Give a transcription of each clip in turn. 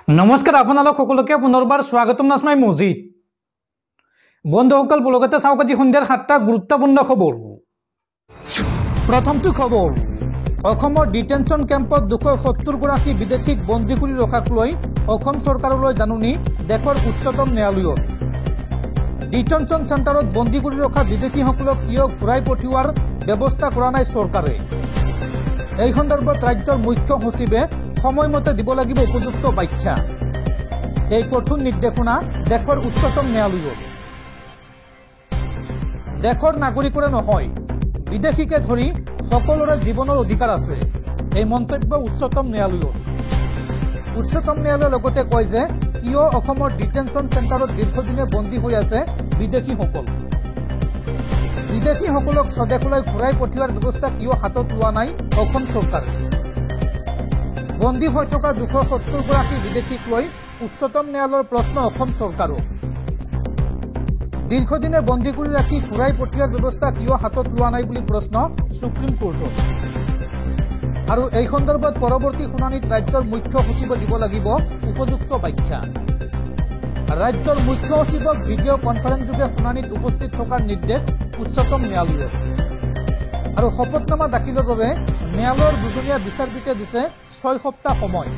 নমস্কাৰ আপোনালোক সকলোকে পুনৰবাৰ স্বাগতম নাজমাই মজিদ বন্ধুসকল ব্লগতে চাওক আজি সন্ধিয়াৰ 7টা গুৰুত্বপূৰ্ণ খবৰ। প্ৰথমটো খবৰ, অসমৰ ডিটেনশ্যন কেম্পত 270 গৰাকী বিদেশীক বন্দী কৰি ৰখাক লৈ অসম চৰকাৰলৈ জাননী দেশৰ উচ্চতম ন্যায়ালয়ৰ। ডিটেনশ্যন চেণ্টাৰত বন্দী কৰি ৰখা বিদেশীসকলক কিয় ঘূৰাই পঠিওৱাৰ ব্যৱস্থা কৰা নাই চৰকাৰে। এই সন্দৰ্ভত ৰাজ্যৰ মুখ্য সচিবে সময়মতে দিব লাগিব উপযুক্ত ব্যাখ্যা। এই কঠোৰ নিৰ্দেশনা দেশৰ উচ্চতম ন্যায়ালয়ৰ। দেশৰ নাগৰিকৰে নহয়, বিদেশীকে ধৰি সকলোৰে জীৱনৰ অধিকাৰ আছে, এই মন্তব্য উচ্চতম ন্যায়ালয়ৰ। উচ্চতম ন্যায়ালয়ে লগতে কয় যে কিয় অসমৰ ডিটেনশ্যন চেণ্টাৰত দীৰ্ঘদিনে বন্দী হৈ আছে বিদেশীসকল। বিদেশীসকলক স্বদেশলৈ ঘূৰাই পঠিওৱাৰ ব্যৱস্থা কিয় হাতত লোৱা নাই অসম চৰকাৰে। বন্দী হৈ থকা 270 গৰাকী বিদেশীক লৈ উচ্চতম ন্যায়ালয়ৰ প্ৰশ্ন অসম চৰকাৰক। দীৰ্ঘদিনে বন্দী কৰি ৰাখি ঘূৰাই পঠিওৱাৰ ব্যৱস্থা কিয় হাতত লোৱা নাই বুলি প্ৰশ্ন সুপ্ৰিম কোৰ্টত। আৰু এই সন্দৰ্ভত পৰৱৰ্তী শুনানিত ৰাজ্যৰ মুখ্য সচিবে দিব লাগিব উপযুক্ত ব্যাখ্যা। ৰাজ্যৰ মুখ্য সচিবক ভিডিঅ' কনফাৰেন্সযোগে শুনানিত উপস্থিত থকাৰ নিৰ্দেশ উচ্চতম ন্যায়ালয়ৰ। আৰু শপতনামা দাখিলৰ বাবে ন্যায়ালয়ৰ দুজনীয়া বিচাৰপীঠে দিছে 6 সপ্তাহ সময়।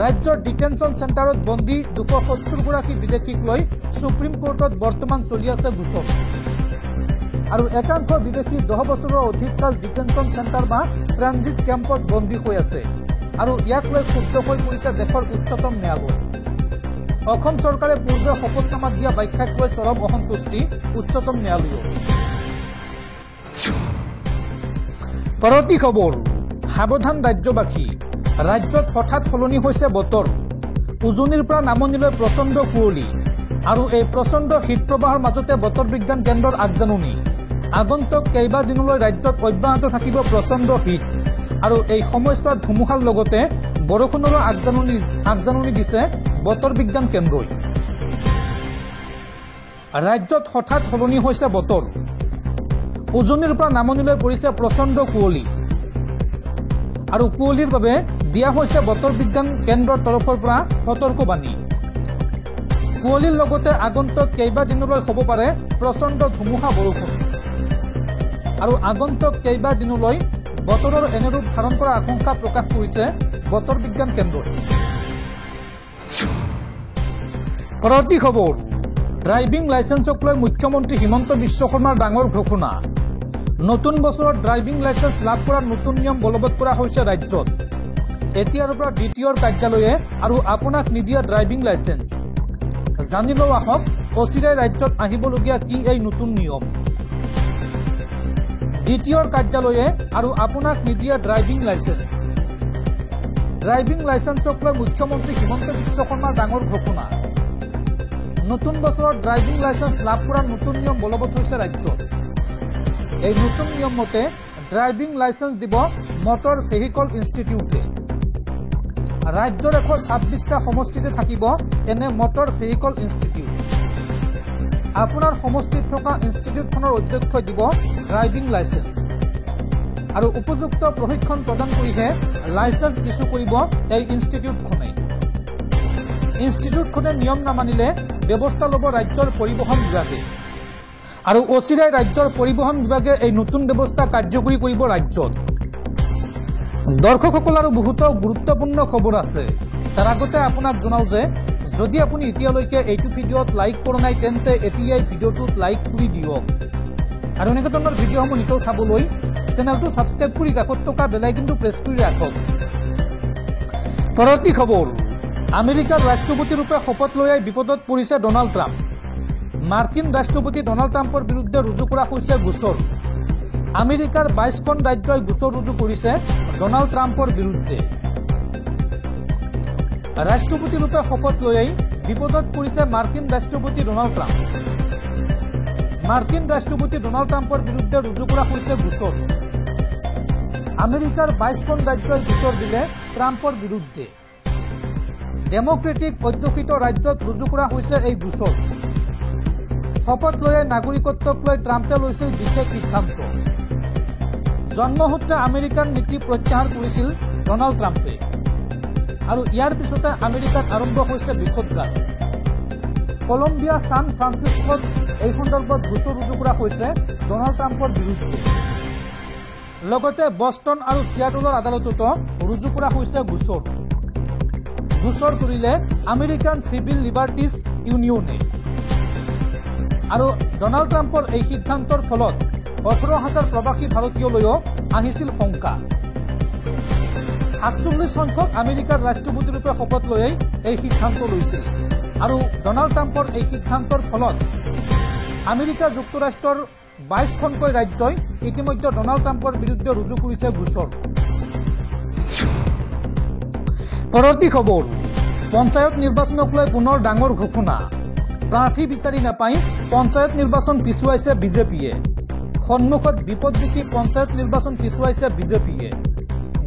ৰাজ্যৰ ডিটেনশ্যন চেণ্টাৰত বন্দী 270 গৰাকী বিদেশীক লৈ সুপ্ৰিম কোৰ্টত বৰ্তমান চলি আছে গোচৰ। আৰু একাংশ বিদেশী 10 বছৰৰ অধিক কাল ডিটেনশ্যন চেণ্টাৰ বা ট্ৰানজিট কেম্পত বন্দী হৈ আছে। আৰু ইয়াক লৈ ক্ষুব্ধ হৈ পৰিছে দেশৰ উচ্চতম ন্যায়ালয়। অসম চৰকাৰে পূৰ্বে শপতনামাত দিয়া ব্যাখ্যাক লৈ চৰম অসন্তুষ্টি উচ্চতম ন্যায়ালয়ৰ। পৰৱৰ্তী খবৰ, সাৱধান ৰাজ্যবাসী, ৰাজ্যত হঠাৎ সলনি হৈছে বতৰ। উজনিৰ পৰা নামনিলৈ প্ৰচণ্ড কুঁৱলী। আৰু এই প্ৰচণ্ড শীতপ্ৰবাহৰ মাজতে বতৰ বিজ্ঞান কেন্দ্ৰৰ আগজাননী, আগন্তুক কেইবাদিনলৈ ৰাজ্যত অব্যাহত থাকিব প্ৰচণ্ড শীত। আৰু এই সময়ছোৱাত ধুমুহাৰ লগতে বৰষুণৰো আগজাননী দিছে বতৰ বিজ্ঞান কেন্দ্ৰই। ৰাজ্যত হঠাৎ সলনি হৈছে বতৰ। উজনিৰ পৰা নামনিলৈ পৰিছে প্ৰচণ্ড কুঁৱলী। আৰু কুঁৱলীৰ বাবে দিয়া হৈছে বতৰ বিজ্ঞান কেন্দ্ৰৰ তৰফৰ পৰা সতৰ্কবাণী। কুঁৱলীৰ লগতে আগন্তুক কেইবাদিনলৈ হ'ব পাৰে প্ৰচণ্ড ধুমুহা বৰষুণ। আৰু আগন্তুক কেইবাদিনলৈ বতৰৰ এনে ৰূপ ধাৰণ কৰাৰ আশংকা প্ৰকাশ কৰিছে বতৰ বিজ্ঞান কেন্দ্ৰই। পৰৱৰ্তী খবৰ, ড্ৰাইভিং লাইচেন্সক লৈ মুখ্যমন্ত্ৰী হিমন্ত বিশ্ব শৰ্মাৰ ডাঙৰ ঘোষণা। নতুন বছৰত ড্ৰাইভিং লাইচেন্স লাভ কৰাৰ নতুন নিয়ম বলবৎ কৰা হৈছে ৰাজ্যত। এতিয়াৰ পৰা DTOৰ কাৰ্যালয়ে আৰু আপোনাক নিদিয়া ড্ৰাইভিং লাইচেন্স। জানি লওঁ আহক অচিৰাই ৰাজ্যত আহিবলগীয়া কি এই নতুন নিয়ম। DTOৰ কাৰ্যালয়ে আৰু আপোনাক নিদিয়া ড্ৰাইভিং লাইচেন্স। ড্ৰাইভিং লাইচেন্সক লৈ মুখ্যমন্ত্ৰী হিমন্ত বিশ্ব শৰ্মাৰ ডাঙৰ ঘোষণা। নতুন বছৰত ড্ৰাইভিং লাইচেন্স লাভ কৰাৰ নতুন নিয়ম বলবৎ হৈছে ৰাজ্যত। এই নতুন নিয়ম মতে ড্ৰাইভিং লাইচেন্স দিব মটৰ ভেহিকল ইনষ্টিটিউটে। ৰাজ্যৰ 126টা সমষ্টিতে থাকিব এনে মটৰ ভেহিকল ইনষ্টিটিউট। আপোনাৰ সমষ্টিত থকা ইনষ্টিটিউটখনৰ অধ্যক্ষই দিব ড্ৰাইভিং লাইচেন্স। আৰু উপযুক্ত প্ৰশিক্ষণ প্ৰদান কৰিহে লাইচেন্স ইছ্যু কৰিব এই ইনষ্টিটিউটখনে। ইনষ্টিটিউটখনে নিয়ম নামানিলে ব্যৱস্থা ল'ব ৰাজ্যৰ পৰিবহণ বিভাগে। আৰু অচিৰাই ৰাজ্যৰ পৰিবহণ বিভাগে এই নতুন ব্যৱস্থা কাৰ্যকৰী কৰিব ৰাজ্যত। দৰ্শকসকল আৰু বহুতো গুৰুত্বপূৰ্ণ খবৰ আছে। তাৰ আগতে আপোনাক জনাওঁ যে যদি আপুনি এতিয়ালৈকে এইটো ভিডিঅ'ত লাইক কৰা নাই তেন্তে এতিয়াই ভিডিঅ'টোত লাইক কৰি দিয়ক। আৰু এনেকুৱা ধৰণৰ ভিডিঅ'সমূহ নিতৌ চাবলৈ চেনেলটো ছাবস্ক্ৰাইব কৰি কাষত থকা বেল আইকনটো প্ৰেছ কৰি ৰাখক। পৰৱৰ্তী খবৰ, আমেৰিকাৰ ৰাষ্ট্ৰপতি ৰূপে শপত লৈ বিপদত পৰিছে ডনাল্ড ট্ৰাম্প। মাৰ্কিন ৰাষ্ট্ৰপতি ডনাল্ড ট্ৰাম্পৰ বিৰুদ্ধে ৰুজু কৰা হৈছে গোচৰ। আমেৰিকাৰ 22খন ৰাজ্যই গোচৰ ৰুজু কৰিছে ডনাল্ড ট্ৰাম্পৰ বিৰুদ্ধে। ৰাষ্ট্ৰপতি ৰূপে শপত লৈ বিপদত পৰিছে মাৰ্কিন ৰাষ্ট্ৰপতি ডনাল্ড ট্ৰাম্প। মাৰ্কিন ৰাষ্ট্ৰপতি ডনাল্ড ট্ৰাম্পৰ বিৰুদ্ধে ৰুজু কৰা হৈছে গোচৰ। আমেৰিকাৰ 22খন ৰাজ্যই গোচৰ দিলে ট্ৰাম্পৰ বিৰুদ্ধে। ডেমক্ৰেটিক অধ্যুষিত ৰাজ্যত ৰুজু কৰা হৈছে এই গোচৰ। শপত লৈ নাগৰিকত্বক লৈ ট্ৰাম্পে লৈছিল বিশেষ সিদ্ধান্ত। জন্মসূত্ৰে আমেৰিকান নীতি প্ৰত্যাহাৰ কৰিছিল ডনাল্ড ট্ৰাম্পে। আৰু ইয়াৰ পিছতে আমেৰিকাত আৰম্ভ হৈছে বিষদগাৰ কলম্বিয়া সান ফ্ৰান্সিস্কোত এই সন্দৰ্ভত গোচৰ ৰুজু কৰা হৈছে ডনাল্ড ট্ৰাম্পৰ বিৰুদ্ধে লগতে বষ্টন আৰু সিয়াটলৰ আদালততো ৰুজু কৰা হৈছে গোচৰ তুলিলে আমেৰিকান চিভিল লিবাৰ্টিজ ইউনিয়নে আৰু ডনাল্ড ট্ৰাম্পৰ এই সিদ্ধান্তৰ ফলত 18,000 প্ৰবাসী ভাৰতীয়লৈও আহিছিল শংকা 47 সংখ্যক আমেৰিকাৰ ৰাষ্ট্ৰপতিৰূপে শপত লৈ এই সিদ্ধান্ত লৈছিল আৰু ডনাল্ড ট্ৰাম্পৰ এই সিদ্ধান্তৰ ফলত আমেৰিকা যুক্তৰাষ্ট্ৰৰ 22খনকৈ ৰাজ্যই ইতিমধ্যে ডনাল্ড ট্ৰাম্পৰ বিৰুদ্ধে ৰুজু কৰিছে গোচৰ পৰৱৰ্তী খবৰ পঞ্চায়ত নিৰ্বাচনক লৈ পুনৰ ডাঙৰ ঘোষণা প্ৰাৰ্থী বিচাৰি নাপাই পঞ্চায়ত নিৰ্বাচন পিছুৱাইছে বিজেপিয়ে সন্মুখত বিপদ দেখি পঞ্চায়ত নিৰ্বাচন পিছুৱাইছে বিজেপিয়ে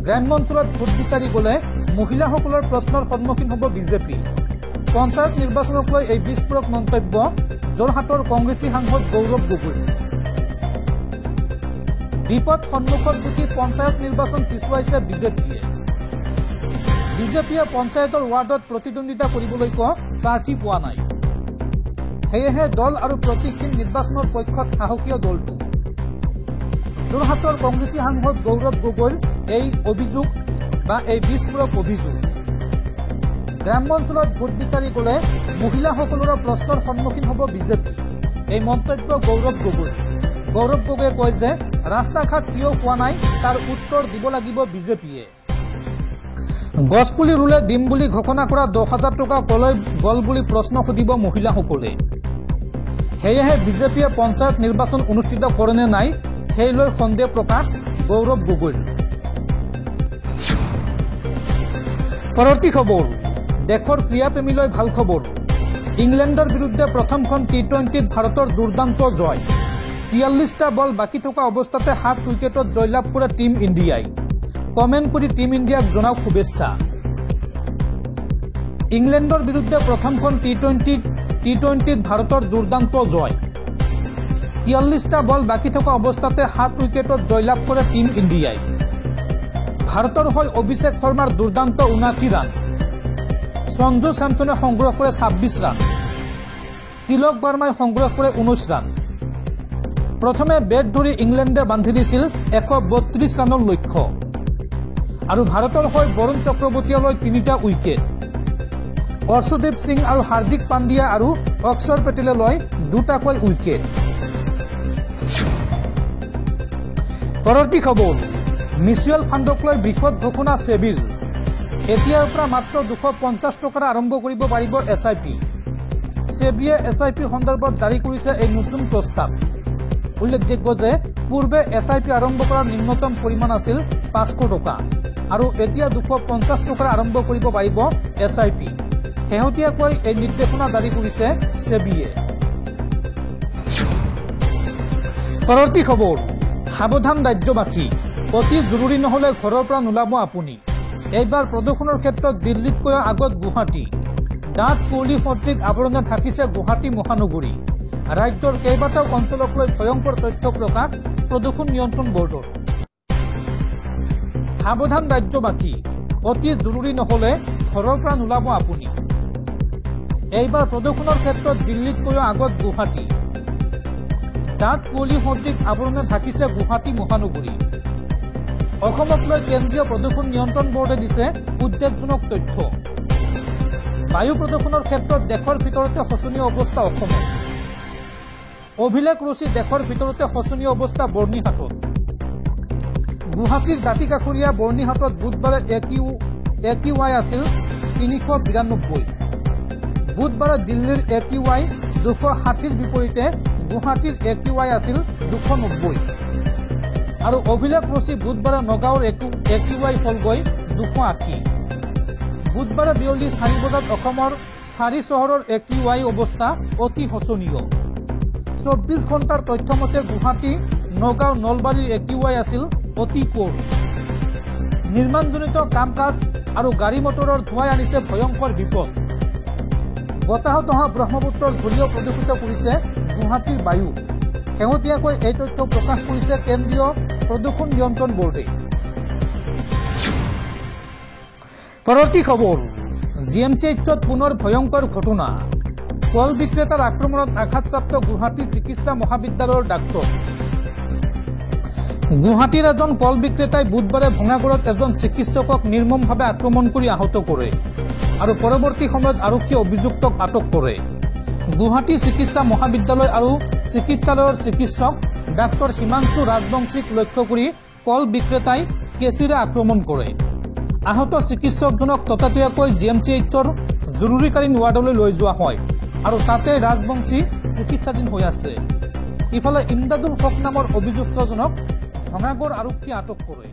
গ্ৰাম্য অঞ্চলত ভোট বিচাৰি গলে মহিলাসকলৰ প্ৰশ্নৰ সন্মুখীন হ'ব বিজেপি পঞ্চায়ত নিৰ্বাচনক লৈ এই বিস্ফোৰক মন্তব্য যোৰহাটৰ কংগ্ৰেছী সাংসদ গৌৰৱ গগৈ বিপদ সন্মুখত দেখি পঞ্চায়ত নিৰ্বাচন পিছুৱাইছে বিজেপিয়ে পঞ্চায়তৰ ৱাৰ্ডত প্ৰতিদ্বন্দ্বিতা কৰিবলৈ প্ৰাৰ্থী পোৱা নাই সেয়েহে দল আৰু প্ৰতীকহীন নিৰ্বাচনৰ পক্ষত সাহসীয় দলটো যোৰহাটৰ কংগ্ৰেছী সাংসদ গৌৰৱ গগৈৰ এই অভিযোগ বা এই বিস্ফোৰক অভিযোগ গ্ৰাম্য অঞ্চলত ভোট বিচাৰি গলে মহিলাসকলৰ প্ৰশ্নৰ সন্মুখীন হ'ব বিজেপি এই মন্তব্য গৌৰৱ গগৈয়ে কয় যে ৰাস্তা ঘাট কিয় হোৱা নাই তাৰ উত্তৰ দিব লাগিব বিজেপিয়ে গছপুলি ৰুলে দিম বুলি ঘোষণা কৰা 10,000 টকা কলৈ গল বুলি প্ৰশ্ন সুধিব মহিলাসকলে সেয়েহে বিজেপিয়ে পঞ্চায়ত নিৰ্বাচন অনুষ্ঠিত কৰে নে নাই সেই লৈ সন্দেহ প্ৰকাশ গৌৰৱ গগৈৰ পৰৱৰ্তী খবৰ দেশৰ ক্ৰীড়াপ্ৰেমীলৈ ভাল খবৰ ইংলেণ্ডৰ বিৰুদ্ধে প্ৰথমখন টি20ত ভাৰতৰ দুৰ্দান্ত জয় 43টা বল বাকি থকা অৱস্থাতে 7 উইকেটত জয়লাভ কৰে টিম ইণ্ডিয়াই কমেণ্ট কৰি টিম ইণ্ডিয়াক জনাওক শুভেচ্ছা ইংলেণ্ডৰ বিৰুদ্ধে প্ৰথমখন টি20ত ভাৰতৰ দুৰ্দান্ত জয় 43টা বল বাকি থকা অৱস্থাতে 7 উইকেটত জয়লাভ কৰে টিম ইণ্ডিয়াই ভাৰতৰ হৈ অভিষেক শৰ্মাৰ দুৰ্দান্ত 79 ৰান সঞ্জু স্যামসনে সংগ্ৰহ কৰে 26 ৰান তিলক বাৰ্মাই সংগ্ৰহ কৰে 19 ৰান প্ৰথমে বেট ধৰি ইংলেণ্ডে বান্ধি দিছিল 132 ৰানৰ লক্ষ্য আৰু ভাৰতৰ হৈ বৰুণ চক্ৰৱৰ্তীলৈ 3টা উইকেট অৰ্শদীপ সিং আৰু হাৰ্দিক পাণ্ডিয়া আৰু অক্ষৰ পেটেলে লৈ 2টাকৈ উইকেট পৰৱৰ্তী খবৰ মিউচুৱেল ফাণ্ডক লৈ বৃহৎ ঘোষণা সেবিৰ এতিয়াৰ পৰা মাত্ৰ 250 টকাৰ আৰম্ভ কৰিব পাৰিব এছআইপি সেবিয়ে এছআইপি সন্দৰ্ভত জাৰি কৰিছে এই নতুন প্ৰস্তাৱ উল্লেখযোগ্য যে পূৰ্বে এছআইপি আৰম্ভ কৰাৰ নিম্নতম পৰিমাণ আছিল 500 টকা আৰু এতিয়া 250 টকাৰ আৰম্ভ কৰিব পাৰিব এছআইপি শেহতীয়াকৈ এই নিৰ্দেশনা জাৰি কৰিছে সেবিয়ে পৰৱৰ্তী খবৰ সাৱধান ৰাজ্যবাসী অতি জৰুৰী নহলে ঘৰৰ পৰা নোলাব আপুনি এইবাৰ প্ৰদূষণৰ ক্ষেত্ৰত দিল্লীতকৈ আগত গুৱাহাটী ডাঠ কুঁৱলী সদৃশ আৱৰণে ঢাকিছে গুৱাহাটী মহানগৰী ৰাজ্যৰ কেইবাটাও অঞ্চলক লৈ ভয়ংকৰ তথ্য প্ৰকাশ প্ৰদূষণ নিয়ন্ত্ৰণ বৰ্ডৰ সাৱধান ৰাজ্যবাসী অতি জৰুৰী নহলে ঘৰৰ পৰা নোলাব আপুনি এইবাৰ প্ৰদূষণৰ ক্ষেত্ৰত দিল্লীতকৈ আগত গুৱাহাটী ডাঠ কুঁৱলী সদৃশ আৱৰণে ঢাকিছে গুৱাহাটী মহানগৰী অসমক লৈ কেন্দ্ৰীয় প্ৰদূষণ নিয়ন্ত্ৰণ বৰ্ডে দিছে উদ্বেগজনক তথ্য বায়ু প্ৰদূষণৰ ক্ষেত্ৰত দেশৰ ভিতৰতে শোচনীয় অৱস্থা অসমত অভিলেখ ৰচি দেশৰ ভিতৰতে শোচনীয় অৱস্থা বৰ্ণিহাটত গুৱাহাটীৰ দাঁতিকাষৰীয়া বৰ্ণিহাটত বুধবাৰে একিউআই আছিল 392 বুধবাৰে দিল্লীৰ একিউআই 260ৰ বিপৰীতে গুৱাহাটীৰ একিউআই আছিল 290 আৰু অভিলেখ ৰচি বুধবাৰে নগাঁৱৰ একিউআই হলগৈ 280 বুধবাৰে বিয়লি 4 বজাত অসমৰ 4 চহৰৰ একিউআই অৱস্থা অতি শোচনীয় 24 ঘণ্টাৰ তথ্যমতে গুৱাহাটী নগাঁও নলবাৰীৰ একিউআই আছিল অতি পৰ নিৰ্মাণজনিত কাম কাজ আৰু গাড়ী মটৰৰ ধোঁৱাই আনিছে ভয়ংকৰ বিপদ বতাহত অহা ব্ৰহ্মপুত্ৰৰ ধূলিও প্ৰদূষিত কৰিছে গুৱাহাটীৰ বায়ু শেহতীয়াকৈ এই তথ্য প্ৰকাশ কৰিছে কেন্দ্ৰীয় প্ৰদূষণ নিয়ন্ত্ৰণ বৰ্ডে পৰৱৰ্তী খবৰ জিএমচিএইচত পুনৰ ভয়ংকৰ ঘটনা কল বিক্ৰেতাৰ আক্ৰমণত আঘাতপ্ৰাপ্ত গুৱাহাটী চিকিৎসা মহাবিদ্যালয়ৰ ডাক্তৰ গুৱাহাটীৰ এজন কল বিক্ৰেতাই বুধবাৰে ভঙাগড়ত এজন চিকিৎসকক নিৰ্মমভাৱে আক্ৰমণ কৰি আহত কৰে আৰু পৰৱৰ্তী সময়ত আৰক্ষীয়ে অভিযুক্তক আটক কৰে গুৱাহাটী চিকিৎসা মহাবিদ্যালয় আৰু চিকিৎসালয়ৰ চিকিৎসক ডাক্তৰ হিমাংশু ৰাজবংশীক লক্ষ্য কৰি কল বিক্ৰেতাই কেচিৰে আক্ৰমণ কৰে আহত চিকিৎসকজনক ততাতৈয়াকৈ জিএমচিএইচৰ জৰুৰীকালীন ৱাৰ্ডলৈ লৈ যোৱা হয় আৰু তাতে ৰাজবংশী চিকিৎসাধীন হৈ আছে ইফালে ইমদাদুল হক নামৰ অভিযুক্তজনক ভঙাগড় আৰক্ষীয়ে আটক কৰে